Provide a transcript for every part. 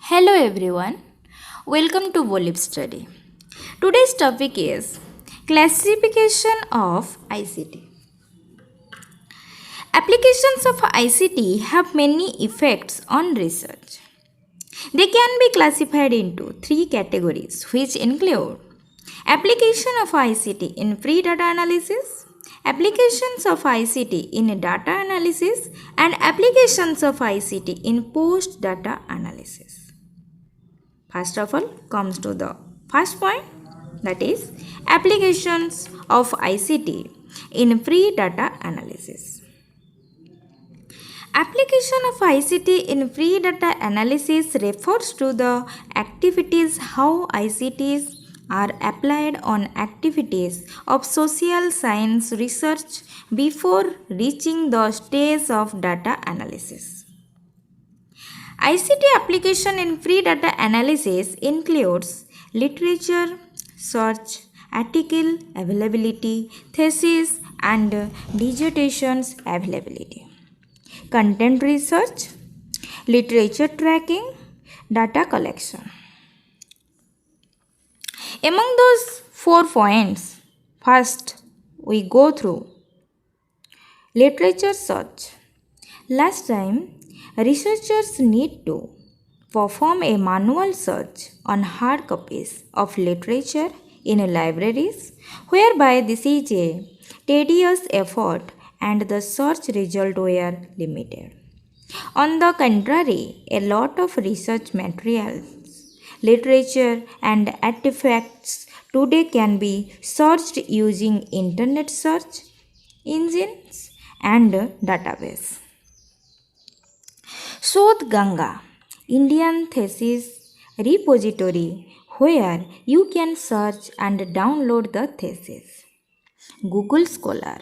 Hello everyone, welcome to Volib Study. Today's topic is classification of ICT. Applications of ICT have many effects on research. They can be classified into three categories, which include application of ICT in pre-data analysis, applications of ICT in data analysis, and applications of ICT in post-data analysis. First of all, comes to the first point, that is applications of ICT in pre-data analysis. Application of ICT in pre-data analysis refers to the activities how ICTs are applied on activities of social science research before reaching the stage of data analysis. ICT application in pre-data analysis includes literature, search, article availability, thesis, and dissertations availability, content research, literature tracking, data collection. Among those 4 points, first we go through literature search. Last time, researchers need to perform a manual search on hard copies of literature in libraries, whereby this is a tedious effort and the search results were limited. On the contrary, a lot of research materials, literature, and artifacts today can be searched using internet search engines and database. Sodh Ganga, Indian Thesis Repository, where you can search and download the thesis. Google Scholar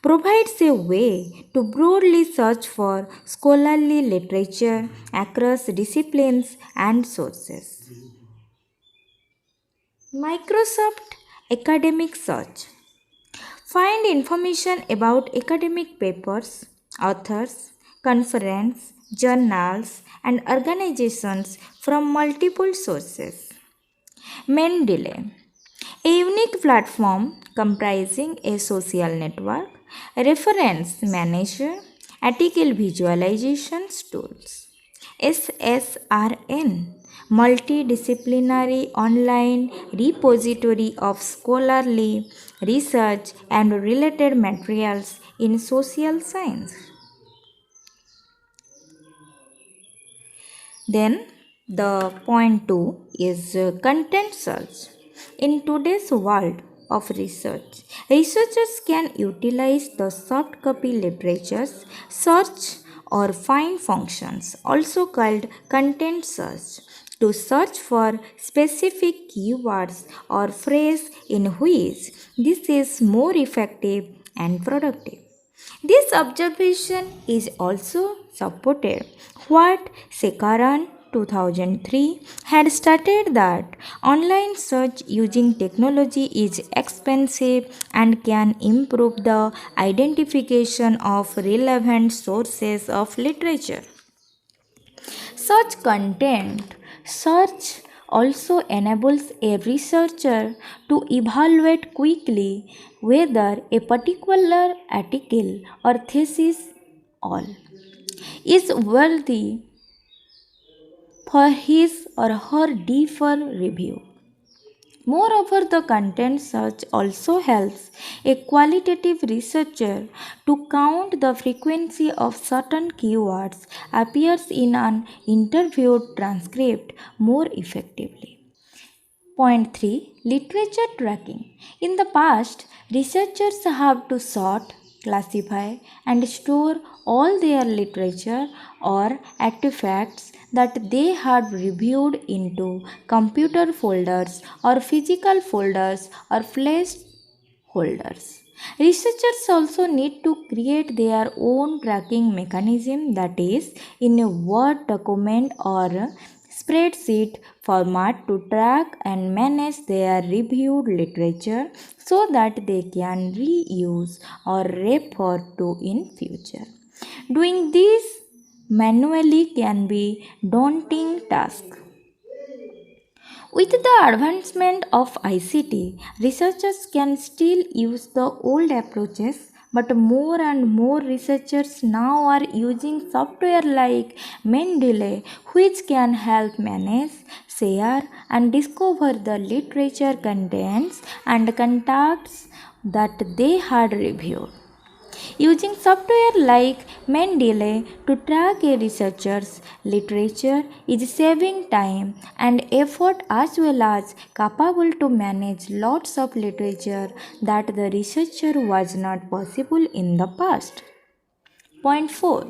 provides a way to broadly search for scholarly literature across disciplines and sources. Microsoft Academic Search. Find information about academic papers, authors, conferences, journals, and organizations from multiple sources. Mendeley, a unique platform comprising a social network, reference manager, article visualization tools. SSRN, multidisciplinary online repository of scholarly research and related materials in social science. Then the point 2 is content search. In today's world of research, researchers can utilize the soft copy literatures search or find functions, also called content search, to search for specific keywords or phrase in which this is more effective and productive. This observation is also supported what Sekaran 2003 had stated that online search using technology is expensive and can improve the identification of relevant sources of literature. Such content search also enables a researcher to evaluate quickly whether a particular article or thesis all is worthy for his or her deeper review. Moreover, the content search also helps a qualitative researcher to count the frequency of certain keywords appears in an interviewed transcript more effectively. Point 3, literature tracking. In the past, researchers have to sort, classify, and store all their literature or artifacts that they had reviewed into computer folders or physical folders or flash holders. Researchers also need to create their own tracking mechanism, that is, in a Word document or spreadsheet format, to track and manage their reviewed literature so that they can reuse or refer to in future. Doing this manually can be daunting task. With the advancement of ICT, researchers can still use the old approaches, but more and more researchers now are using software like Mendeley, which can help manage, share, and discover the literature contents and contacts that they had reviewed. Using software like Mendeley to track a researcher's literature is saving time and effort as well as capable to manage lots of literature that the researcher was not possible in the past. Point 4.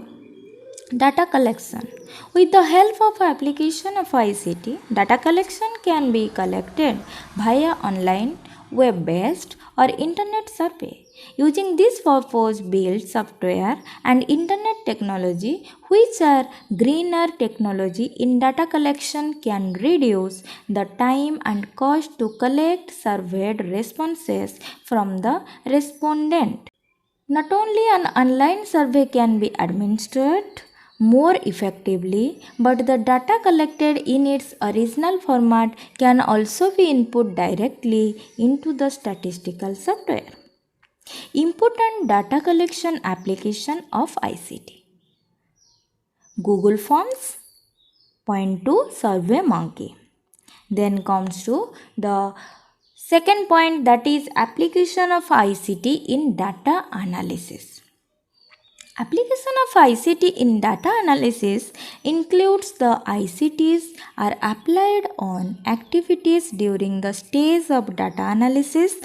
Data collection. With the help of application of ICT, data collection can be collected via online, web-based or internet survey. Using this purpose built software and internet technology, which are greener technology in data collection, can reduce the time and cost to collect surveyed responses from the respondent. Not only an online survey can be administered more effectively, but the data collected in its original format can also be input directly into the statistical software. Important data collection application of ICT. Google Forms. Point 2, SurveyMonkey. Then comes to the second point, that is application of ICT in data analysis. Application of ICT in data analysis includes the ICTs are applied on activities during the stage of data analysis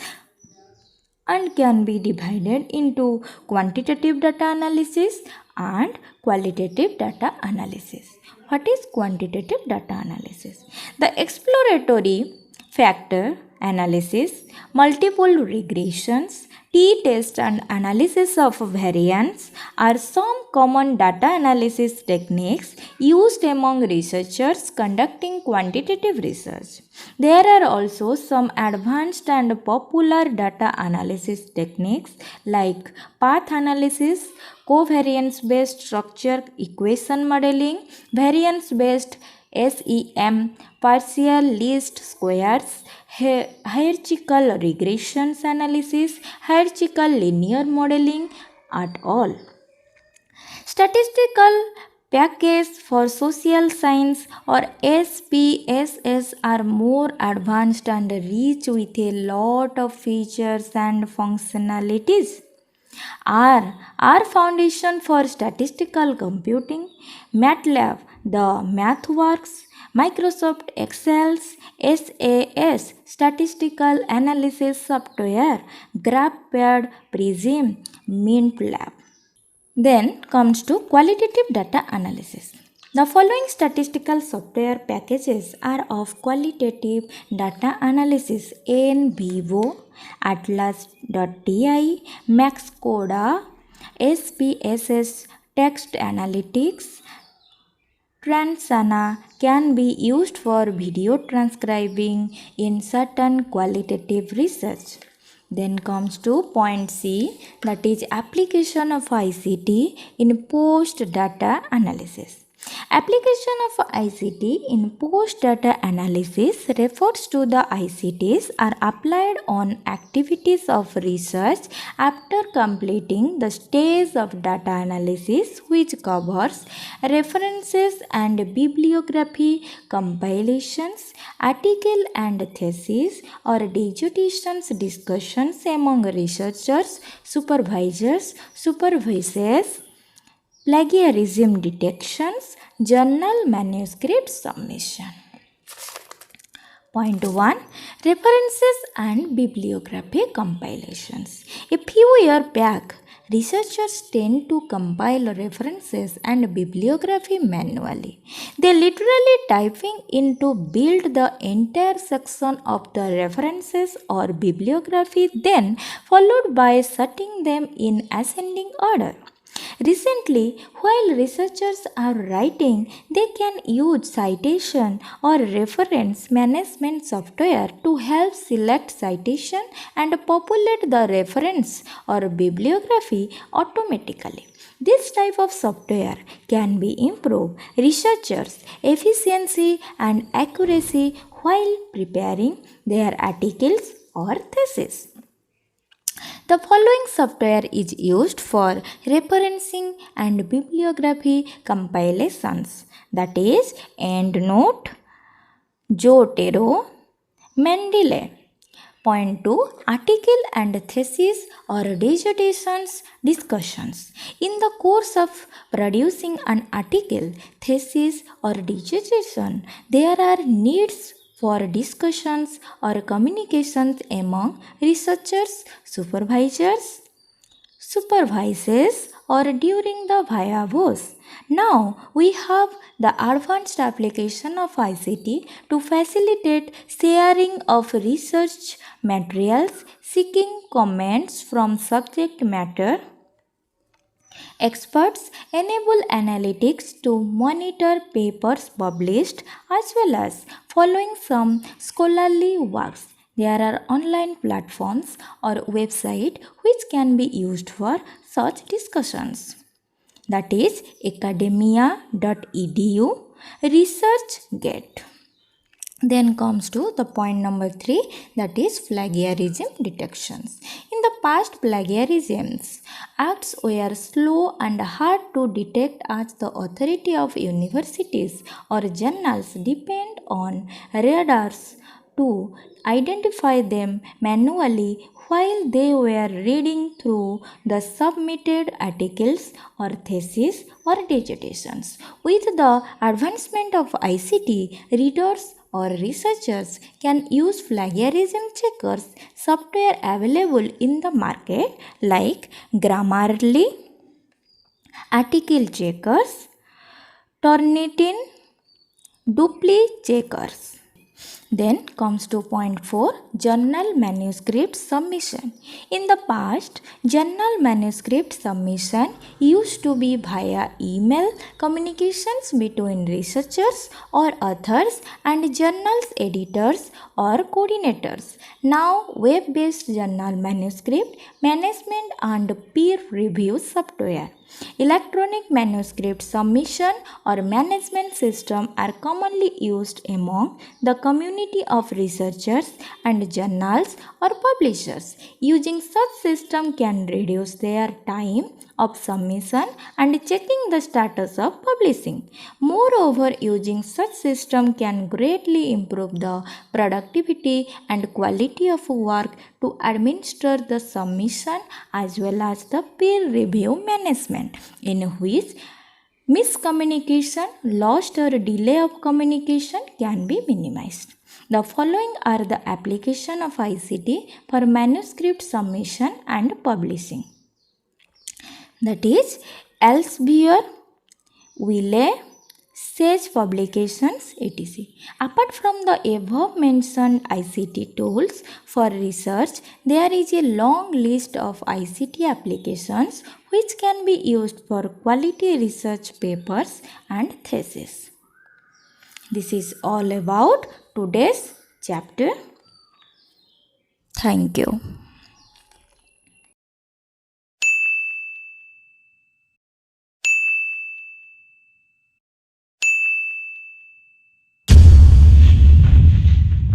and can be divided into quantitative data analysis and qualitative data analysis. What is quantitative data analysis? The exploratory factor analysis, multiple regressions, t-test and analysis of variance are some common data analysis techniques used among researchers conducting quantitative research. There are also some advanced and popular data analysis techniques like path analysis, covariance based structure equation modeling, variance based SEM, partial least squares, hierarchical regressions analysis, hierarchical linear modeling at all. Statistical package for social science or SPSS are more advanced and rich with a lot of features and functionalities. R Foundation for Statistical Computing, MATLAB, the MathWorks, Microsoft Excel's SAS Statistical Analysis Software, GraphPad, Prism, MintLab. Then comes to qualitative data analysis. The following statistical software packages are of qualitative data analysis: NVivo, Atlas.ti, Maxcoda, SPSS Text Analytics. Transana can be used for video transcribing in certain qualitative research. Then comes to point C, that is application of ICT in post data analysis. Application of ICT in post data analysis refers to the ICTs are applied on activities of research after completing the stage of data analysis, which covers references and bibliography, compilations, article and thesis, or dissertations discussions among researchers, supervisors, supervisors, plagiarism detections, journal manuscript submission. Point 1, references and bibliography compilations. A few years back, researchers tend to compile references and bibliography manually. They literally typing in to build the entire section of the references or bibliography, then followed by setting them in ascending order. Recently, while researchers are writing, they can use citation or reference management software to help select citation and populate the reference or bibliography automatically. This type of software can be improve researchers' efficiency and accuracy while preparing their articles or thesis. The following software is used for referencing and bibliography compilations, that is EndNote, Zotero, Mendeley. Point 2. Article and thesis or dissertations discussions. In the course of producing an article, thesis or dissertation, there are needs for discussions or communications among researchers, supervises or during the viva voce. Now we have the advanced application of ICT to facilitate sharing of research materials, seeking comments from subject matter experts, enable analytics to monitor papers published as well as following some scholarly works. There are online platforms or websites which can be used for such discussions. That is academia.edu, ResearchGate. Then comes to the point number 3, that is plagiarism detections. In the past, plagiarisms acts were slow and hard to detect as the authority of universities or journals depend on radars to identify them manually while they were reading through the submitted articles or theses or dissertations. With the advancement of ICT, readers or researchers can use plagiarism checkers software available in the market like Grammarly, Article Checkers, Turnitin, Dupli Checkers. Then comes to point 4, journal manuscript submission. In the past, journal manuscript submission used to be via email communications between researchers or authors and journals editors or coordinators. Now, web-based journal manuscript management and peer review software, electronic manuscript submission or management system are commonly used among the community of researchers and journals or publishers. Using such system can reduce their time of submission and checking the status of publishing. Moreover, using such system can greatly improve the productivity and quality of work to administer the submission as well as the peer review management, in which miscommunication, loss or delay of communication can be minimized. The following are the application of ICT for manuscript submission and publishing. That is Elsevier, Wiley, Sage Publications, etc. Apart from the above mentioned ICT tools for research, there is a long list of ICT applications which can be used for quality research papers and theses. This is all about today's chapter. Thank you.